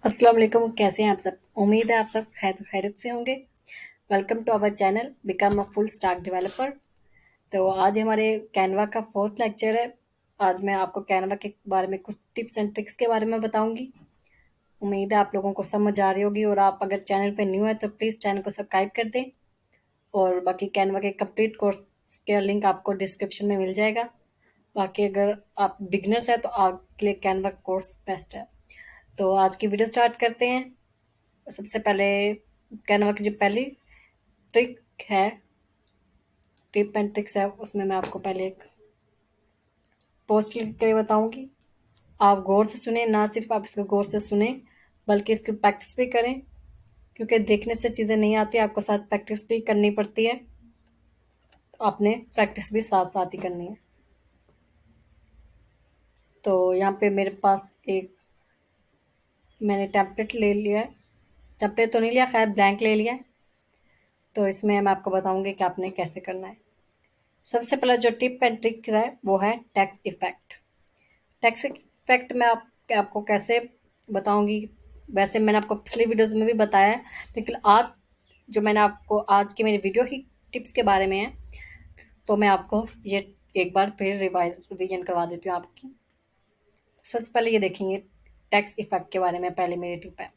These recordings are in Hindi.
अस्सलाम वालेकुम, कैसे हैं आप सब? उम्मीद है आप सब खैरियत से होंगे। Welcome to our channel become a full stack developer. तो आज हमारे कैनवा का फोर्थ लेक्चर है। आज मैं आपको कैनवा के बारे में कुछ टिप्स एंड ट्रिक्स के बारे में बताऊंगी। उम्मीद है आप लोगों को समझ आ रही होगी, और आप अगर चैनल पे न्यू है तो प्लीज़ चैनल को सब्सक्राइब कर दें। और बाकी कैनवा के कंप्लीट कोर्स का लिंक आपको डिस्क्रिप्शन में मिल जाएगा। बाकी अगर आप बिगनर्स हैं तो आपके लिए कैनवा कोर्स बेस्ट है। तो आज की वीडियो स्टार्ट करते हैं। सबसे पहले कैनवा की जो पहली ट्रिक है, टिप एंड ट्रिक्स है, उसमें मैं आपको पहले एक पोस्ट लिख के बताऊंगी। आप गौर से सुने, ना सिर्फ आप इसको गौर से सुने बल्कि इसकी प्रैक्टिस भी करें, क्योंकि देखने से चीज़ें नहीं आती, आपको साथ प्रैक्टिस भी करनी पड़ती है। तो आपने प्रैक्टिस भी साथ साथ ही करनी है। तो यहाँ पे मेरे पास एक मैंने टेम्पलेट ले लिया है। टेम्पलेट तो नहीं लिया, खैर ब्लैंक ले लिया है। तो इसमें मैं आपको बताऊंगी कि आपने कैसे करना है। सबसे पहला जो टिप एंड ट्रिक है वो है टेक्स्ट इफेक्ट। टेक्स्ट इफेक्ट में आपको कैसे बताऊंगी। वैसे मैंने आपको पिछली वीडियोस में भी बताया है, लेकिन आज जो मैंने आपको आज की मेरी वीडियो ही टिप्स के बारे में है, तो मैं आपको ये एक बार फिर रिवीजन करवा देती हूँ आपकी। सबसे पहले ये देखेंगे टेक्स्ट इफेक्ट के बारे में। पहले मेरी टिप है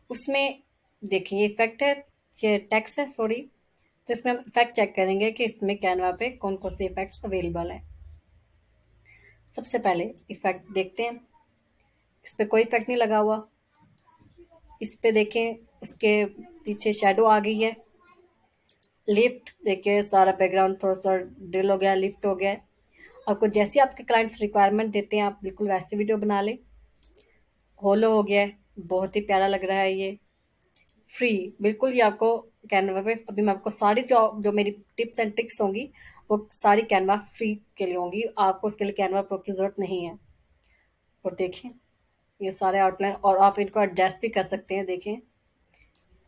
उसमें, देखिए इफेक्ट है, ये टेक्स्ट है सॉरी। तो इसमें हम इफेक्ट चेक करेंगे कि इसमें कैनवा पे कौन कौन से इफेक्ट्स अवेलेबल है। सबसे पहले इफेक्ट देखते हैं। इस पे कोई इफेक्ट नहीं लगा हुआ। इस पे देखें, उसके पीछे शेडो आ गई है। लिफ्ट देखिए, सारा बैकग्राउंड थोड़ा सा डिल हो गया, लिफ्ट हो गया है। आपको जैसी आपके क्लाइंट्स रिक्वायरमेंट देते हैं आप बिल्कुल वैसे वीडियो बना लें। होलो हो गया है, बहुत ही प्यारा लग रहा है ये। फ्री, बिल्कुल ये आपको कैनवा पे अभी मैं आपको सारी जो मेरी टिप्स एंड ट्रिक्स होंगी वो सारी कैनवा फ्री के लिए होंगी। आपको उसके लिए कैनवा प्रो की जरूरत नहीं है। और देखें ये सारे आउटलाइन, और आप इनको एडजस्ट भी कर सकते हैं। देखें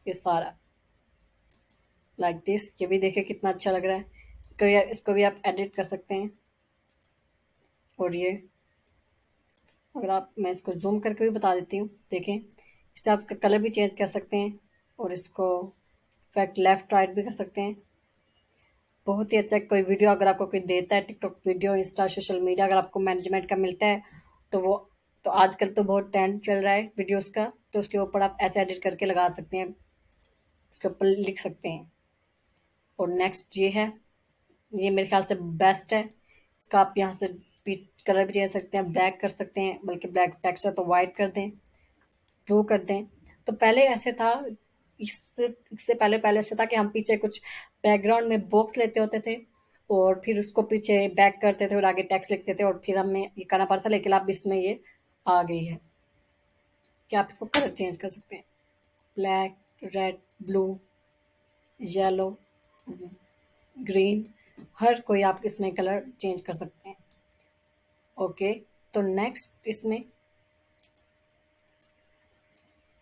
ये सारा लाइक दिस, ये भी देखें कितना अच्छा लग रहा है। इसको भी आप एडिट कर सकते हैं। और ये अगर आप, मैं इसको जूम करके भी बता देती हूँ। देखें इससे आप इसका कलर भी चेंज कर सकते हैं, और इसको इफेक्ट लेफ्ट राइट भी कर सकते हैं। बहुत ही अच्छा। कोई वीडियो अगर आपको कोई देता है, TikTok video, Insta, social media, अगर आपको मैनेजमेंट का मिलता है तो वो, तो आजकल तो बहुत ट्रेंड चल रहा है वीडियोस का, तो उसके ऊपर आप ऐसे एडिट करके लगा सकते हैं, उसके ऊपर लिख सकते हैं। और नेक्स्ट ये है, ये मेरे ख्याल से बेस्ट है। इसका आप यहाँ से कलर भी चेंज सकते हैं, ब्लैक कर सकते हैं, बल्कि ब्लैक टेक्स्ट है तो वाइट कर दें, ब्लू कर दें। तो पहले ऐसे था, इससे इससे पहले पहले ऐसे था कि हम पीछे कुछ बैकग्राउंड में बॉक्स लेते होते थे, और फिर उसको पीछे बैक करते थे और आगे टेक्स्ट लिखते थे, और फिर हमें ये करना पड़ता था। लेकिन अब इसमें ये आ गई है कि आप इसको कलर चेंज कर सकते हैं, black, red, blue, yellow, green, हर कोई आप इसमें कलर चेंज कर सकते हैं। ओके, तो नेक्स्ट इसमें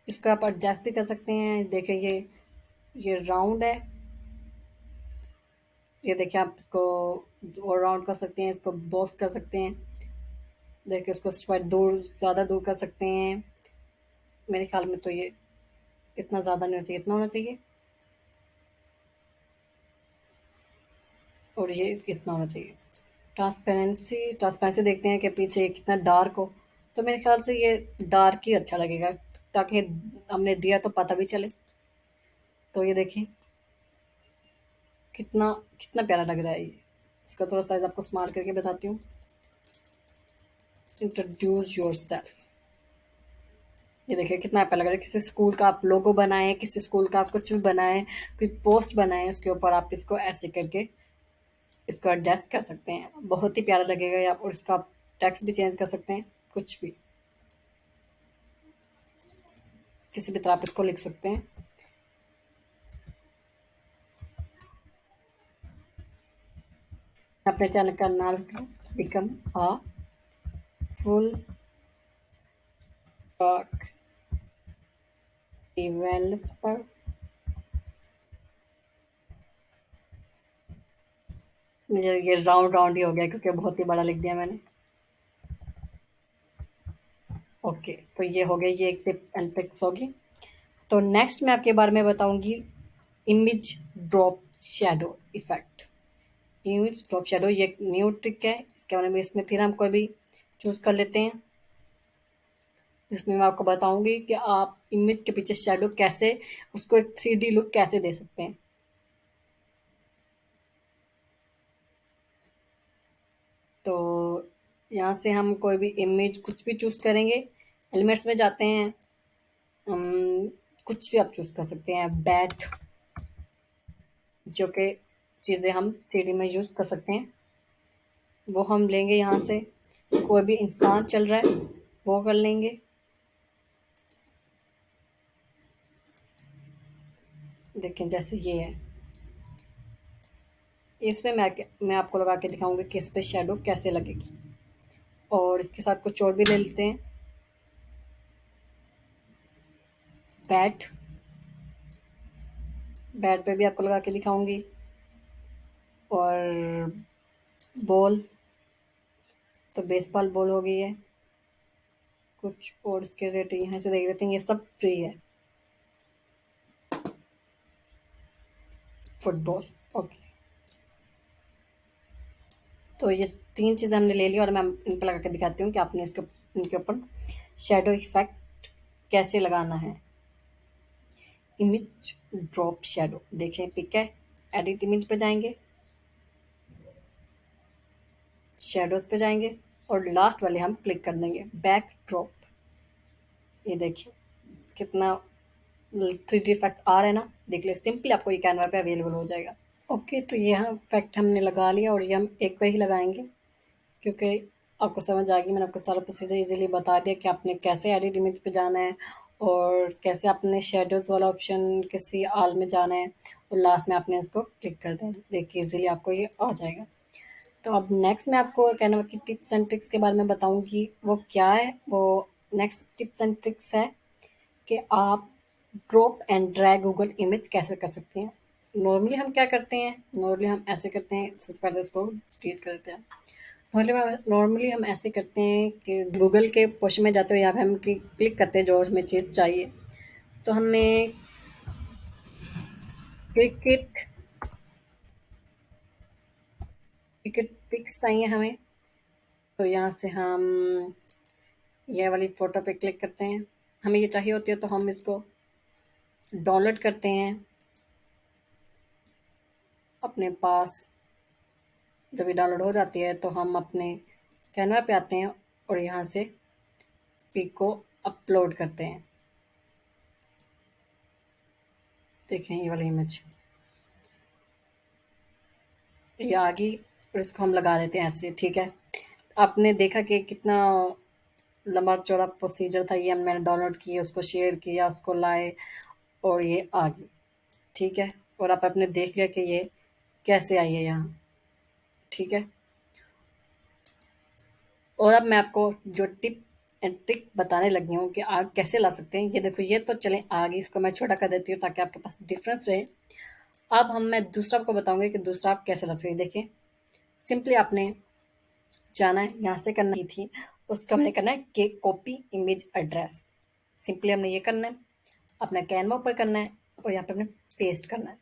इसको आप एडजस्ट भी कर सकते हैं। देखिए ये राउंड है, ये देखिए आप इसको और राउंड कर सकते हैं, इसको बॉक्स कर सकते हैं। देखिए इसको शायद दूर, ज़्यादा दूर कर सकते हैं। मेरे ख्याल में तो ये इतना ज़्यादा नहीं होना चाहिए, इतना होना चाहिए, और ये इतना होना चाहिए। ट्रांसपेरेंसी, ट्रांसपेरेंसी देखते हैं कि पीछे कितना डार्क हो। तो मेरे ख्याल से ये डार्क ही अच्छा लगेगा, ताकि हमने दिया तो पता भी चले। तो ये देखिए कितना कितना प्यारा लग रहा है ये। इसका थोड़ा साइज आपको स्मॉल करके बताती हूँ। इंट्रोड्यूस योर सेल्फ, ये देखिए कितना प्यारा लग रहा है। किसी स्कूल का आप लोगो बनाएं, किसी स्कूल का आप कुछ भी बनाएं, कोई पोस्ट बनाएं, उसके ऊपर आप इसको ऐसे करके इसको एडजस्ट कर सकते हैं, बहुत ही प्यारा लगेगा ये। आप और इसका टेक्स्ट भी चेंज कर सकते हैं, कुछ भी किसी भी तरह आप इसको लिख सकते हैं। अपने चैनल का नाम become a full stack developer. मुझे ये राउंड राउंड ही हो गया क्योंकि बहुत ही बड़ा लिख दिया मैंने। ओके। ओके, तो ये हो गई, ये एक टिप एंड ट्रिक्स होगी। तो नेक्स्ट मैं आपके बारे में बताऊँगी image drop shadow effect. Image drop shadow ये एक न्यू ट्रिक है, इसके बारे में इसमें फिर हम कोई भी चूज़ कर लेते हैं। इसमें मैं आपको बताऊँगी कि आप इमेज के पीछे शैडो कैसे, उसको एक 3D लुक कैसे दे सकते हैं। तो यहाँ से हम कोई भी इमेज कुछ भी चूज़ करेंगे, एलिमेंट्स में जाते हैं, कुछ भी आप चूज़ कर सकते हैं, बैट, जो कि चीज़ें हम 3D में यूज़ कर सकते हैं, वो हम लेंगे यहाँ से। कोई भी इंसान चल रहा है, वो कर लेंगे। देखें जैसे ये है, इसमें मैं आपको लगा के दिखाऊँगी कि इस पे शैडो कैसे लगेगी। और इसके साथ कुछ और भी ले लेते हैं, बैट, बैट पे भी आपको लगा के दिखाऊँगी। और बॉल, तो बेसबॉल बॉल हो गई है। कुछ और इसके रेटिंग यहाँ से देख लेते हैं, ये सब फ्री है। Football, okay. तो ये 3 चीज़ें हमने ले ली और मैं इन पे लगा के दिखाती हूँ कि आपने इसके इनके ऊपर शैडो इफ़ेक्ट कैसे लगाना है। इमेज ड्रॉप शैडो, देखें पिक है, एडिट इमेज पे जाएँगे, शैडोज़ पे जाएँगे और लास्ट वाले हम क्लिक कर देंगे, बैक ड्रॉप। ये देखिए कितना 3D इफ़ेक्ट आ रहा है ना, देख लें सिंपली आपको ये कैनवा पे अवेलेबल हो जाएगा। ओके, तो ये यहाँ इफ़ेक्ट हमने लगा लिया और ये हम एक बार ही लगाएँगे, क्योंकि आपको समझ आ गई, मैंने आपको सारा प्रोसीजर ईज़िली बता दिया कि आपने कैसे एडिट इमेज पे जाना है और कैसे आपने शैडोज़ वाला ऑप्शन किसी आल में जाना है और लास्ट में आपने इसको क्लिक कर देना। देखिए ईज़िली आपको ये आ जाएगा। तो अब नेक्स्ट मैं आपको कैनवा की टिप्स एंड ट्रिक्स के बारे में बताऊँगी, वो क्या है? वो नेक्स्ट टिप्स एंड ट्रिक्स है कि आप drop and drag Google image कैसे कर सकते हैं। नॉर्मली हम क्या करते हैं, नॉर्मली हम ऐसे करते हैं, सबसे पहले इसको डिलीट कर देते हैं। नॉर्मली हम ऐसे करते हैं कि गूगल के पोस्ट में जाते हो, यहाँ पे हम क्लिक करते हैं जो उसमें चीज़ चाहिए। तो हमें क्रिकेट क्रिकेट पिक्स चाहिए हमें, तो यहाँ से हम ये वाली फ़ोटो पे क्लिक करते हैं। हमें ये चाहिए होती है तो हम इसको डाउनलोड करते हैं अपने पास। जब ये डाउनलोड हो जाती है तो हम अपने कैनवा पे आते हैं और यहाँ से पिक को अपलोड करते हैं। देखें ये वाली इमेज ये आ गई और इसको हम लगा देते हैं ऐसे, ठीक है। आपने देखा कि कितना लंबा चौड़ा प्रोसीजर था, ये मैंने डाउनलोड किया, उसको शेयर किया, उसको लाए और ये आ गई, ठीक है। और आप आपने देख लिया कि ये कैसे आई है यहाँ, ठीक है। और अब मैं आपको जो टिप एंड ट्रिक बताने लगी हूँ कि आग कैसे ला सकते हैं, ये देखो ये तो चलें आ गई, इसको मैं छोटा कर देती हूँ ताकि आपके पास डिफरेंस रहे। अब मैं दूसरा आपको बताऊंगी कि दूसरा आप कैसे ला सकते हैं। देखिए सिंपली आपने जाना है, यहाँ से करना ही थी, उसको हमने करना है कि कॉपी इमेज एड्रेस। सिंपली हमने ये करना है, अपना कैनवा पर करना है और यहाँ पे हमने पेस्ट करना है।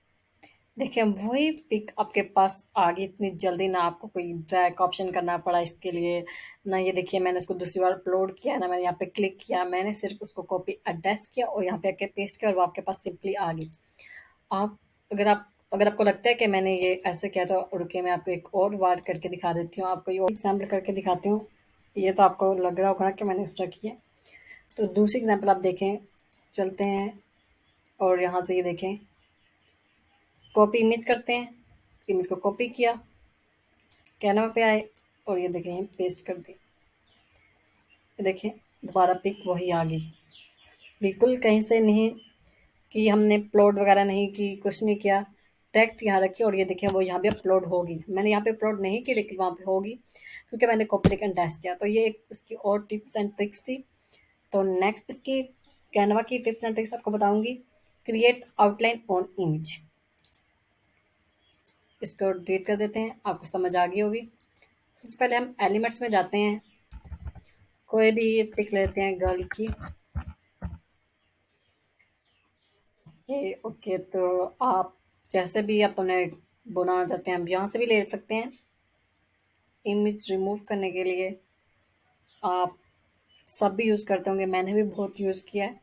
देखिए वही पिक आपके पास आ गई इतनी जल्दी, ना आपको कोई ड्रैग ऑप्शन करना पड़ा इसके लिए, ना ये देखिए मैंने उसको दूसरी बार अपलोड किया, ना मैंने यहाँ पे क्लिक किया, मैंने सिर्फ उसको कॉपी एड्रेस किया और यहाँ पे आके पेस्ट किया और वो आपके पास सिंपली आ गई। आप अगर आपको लगता है कि मैंने ये ऐसे किया तो रुकिए मैं आपको एक और वार करके दिखा देती हूँ, आपको ये और एग्जाम्पल करके दिखाती हूँ। ये तो आपको लग रहा होगा ना कि मैंने एक्स्ट्रा किया। तो दूसरी एग्जाम्पल आप देखें, चलते हैं और यहाँ से ये देखें, कॉपी इमेज करते हैं, इमेज को कॉपी किया, कैनवा पे आए और ये देखें पेस्ट कर दी। ये देखें दोबारा पिक वही आ गई, बिल्कुल कहीं से नहीं कि हमने अपलोड वगैरह नहीं की, कुछ नहीं किया, डायरेक्ट यहाँ रखी और ये देखिए वो यहाँ पे अपलोड होगी। मैंने यहाँ पे अपलोड नहीं की लेकिन वहाँ पे होगी क्योंकि मैंने कॉपी लिख एंड टेस्ट किया। तो ये एक उसकी और टिप्स एंड ट्रिक्स थी। तो नेक्स्ट इसकी कैनवा की टिप्स एंड ट्रिक्स आपको बताऊंगी। क्रिएट आउटलाइन ऑन इमेज, इसको डिलीट कर देते हैं, आपको समझ आ गई होगी। सबसे पहले हम एलिमेंट्स में जाते हैं, कोई भी पिक लेते हैं गर्ल की। ओके, तो आप जैसे भी अपने बनाना चाहते हैं, हम यहाँ से भी ले सकते हैं। इमेज रिमूव करने के लिए आप सब भी यूज़ करते होंगे, मैंने भी बहुत यूज़ किया है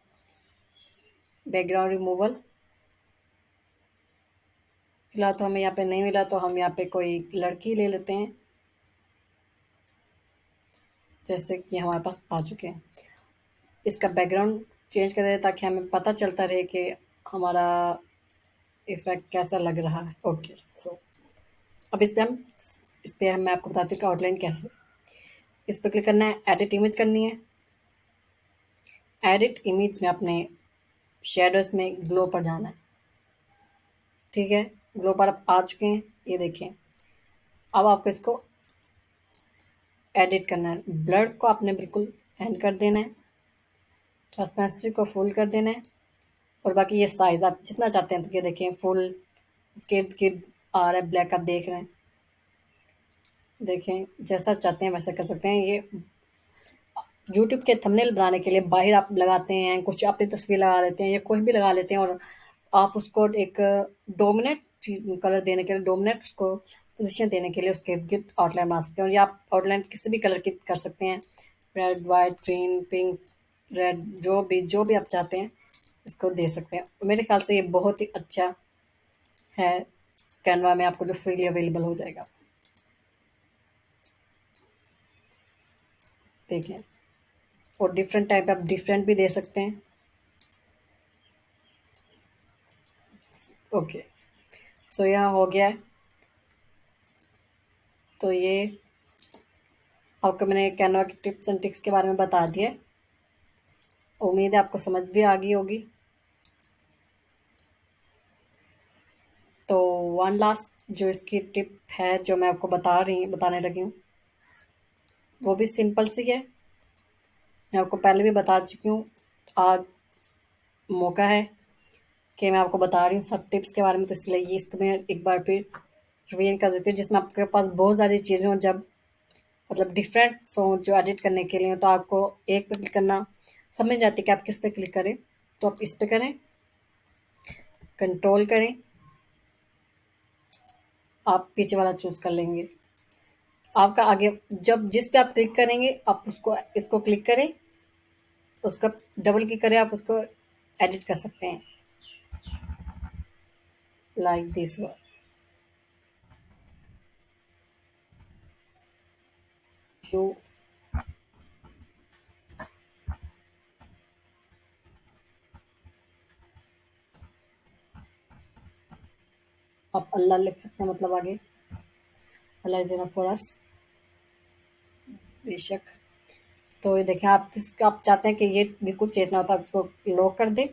बैकग्राउंड रिमूवल। फिलहाल तो हमें यहाँ पे नहीं मिला, तो हम यहाँ पे कोई लड़की ले लेते हैं, जैसे कि हमारे पास आ चुके हैं। इसका बैकग्राउंड चेंज कर दें ताकि हमें पता चलता रहे कि हमारा इफेक्ट कैसा लग रहा है। ओके, सो अब इस पे मैं आपको बताती हूँ कि आउटलाइन कैसे। इस पर क्लिक करना है, एडिट इमेज करनी है। एडिट इमेज में अपने शेडोज में ग्लो पर जाना है। ठीक है, ग्लो पर आप आ चुके हैं, ये देखें। अब आपको इसको एडिट करना है। ब्लर को आपने बिल्कुल एंड कर देना है, ट्रांसपेरेंसी को फुल कर देना है, और बाकी ये साइज आप जितना चाहते हैं, ये देखें फुल उसके इर्द गिर्द आ रहा है ब्लैक, आप देख रहे हैं। देखें, जैसा चाहते हैं वैसा कर सकते हैं। ये यूट्यूब के थंबनेल बनाने के लिए बाहर आप लगाते हैं, कुछ अपनी तस्वीर लगा लेते हैं या कोई भी लगा लेते हैं, और आप उसको एक डोमिनेट चीज कलर देने के लिए, डोमिनेट उसको पोजीशन देने के लिए उसके इर्द गिर्द आउटलाइन बना सकते हैं। और ये आप आउटलाइन किसी भी कलर की कर सकते हैं, red, white, green, pink, red, जो भी आप चाहते हैं इसको दे सकते हैं। मेरे ख्याल से ये बहुत ही अच्छा है कैनवा में, आपको जो फ्रीली अवेलेबल हो जाएगा। देखें, और डिफरेंट टाइप आप डिफरेंट भी दे सकते हैं। ओके, सो यहाँ हो गया है। तो ये आपको मैंने कैनवा की टिप्स एंड ट्रिक्स के बारे में बता दिया। उम्मीद है आपको समझ भी आ गई होगी। तो वन लास्ट जो इसकी टिप है जो मैं आपको बताने लगी हूँ, वो भी सिंपल सी है। मैं आपको पहले भी बता चुकी हूँ। आज मौका है कि मैं आपको बता रही हूँ सब टिप्स के बारे में, तो इसलिए ये इसको मैं एक बार फिर रिवीजन कर देती हूँ, जिसमें आपके पास बहुत सारी चीज़ें हों, जब मतलब डिफरेंट हो जो एडिट करने के लिए हो, तो आपको एक पे क्लिक करना समझ जाती है कि आप किस पे क्लिक करें। तो आप इस पे करें, कंट्रोल करें, आप पीछे वाला चूज कर लेंगे। आपका आगे जब जिस पे आप क्लिक करेंगे, आप उसको इसको क्लिक करें, उसका डबल क्लिक करें, आप उसको एडिट कर सकते हैं, लाइक दिस वन। जो आप अल्लाह लिख सकते हैं, मतलब आगे अल्लाह इज इनफ फॉर अस, बेशक। तो ये देखें, आप चाहते हैं कि ये बिल्कुल चेंज ना हो, तो आप इसको लॉक कर दें,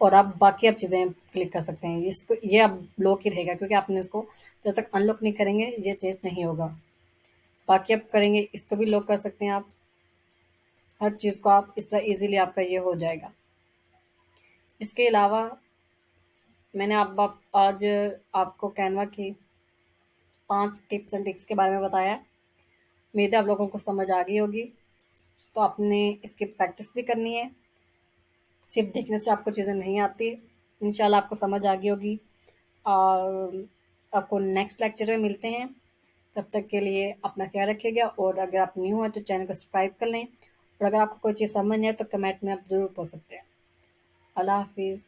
और आप बाकी आप चीज़ें क्लिक कर सकते हैं। इसको ये अब लॉक ही रहेगा, क्योंकि आपने इसको जब तक अनलॉक नहीं करेंगे ये चेंज नहीं होगा। बाकी आप करेंगे, इसको भी लॉक कर सकते हैं आप। हर चीज़ को आप इस तरह इजीली आपका ये हो जाएगा। इसके अलावा मैंने आज आपको कैनवा की 5 टिप्स एंड ट्रिक्स के बारे में बताया। उम्मीद है आप लोगों को समझ आ गई होगी। तो आपने इसकी प्रैक्टिस भी करनी है, सिर्फ देखने से आपको चीज़ें नहीं आती। इंशाल्लाह आपको समझ आ गई होगी। और आपको नेक्स्ट लेक्चर में मिलते हैं। तब तक के लिए अपना ख्याल रखिएगा, और अगर आप न्यू हैं तो चैनल को सब्सक्राइब कर लें, और अगर आपको कोई चीज़ समझ नहीं आए तो कमेंट में आप ज़रूर पूछ सकते हैं। अल्लाह हाफिज़।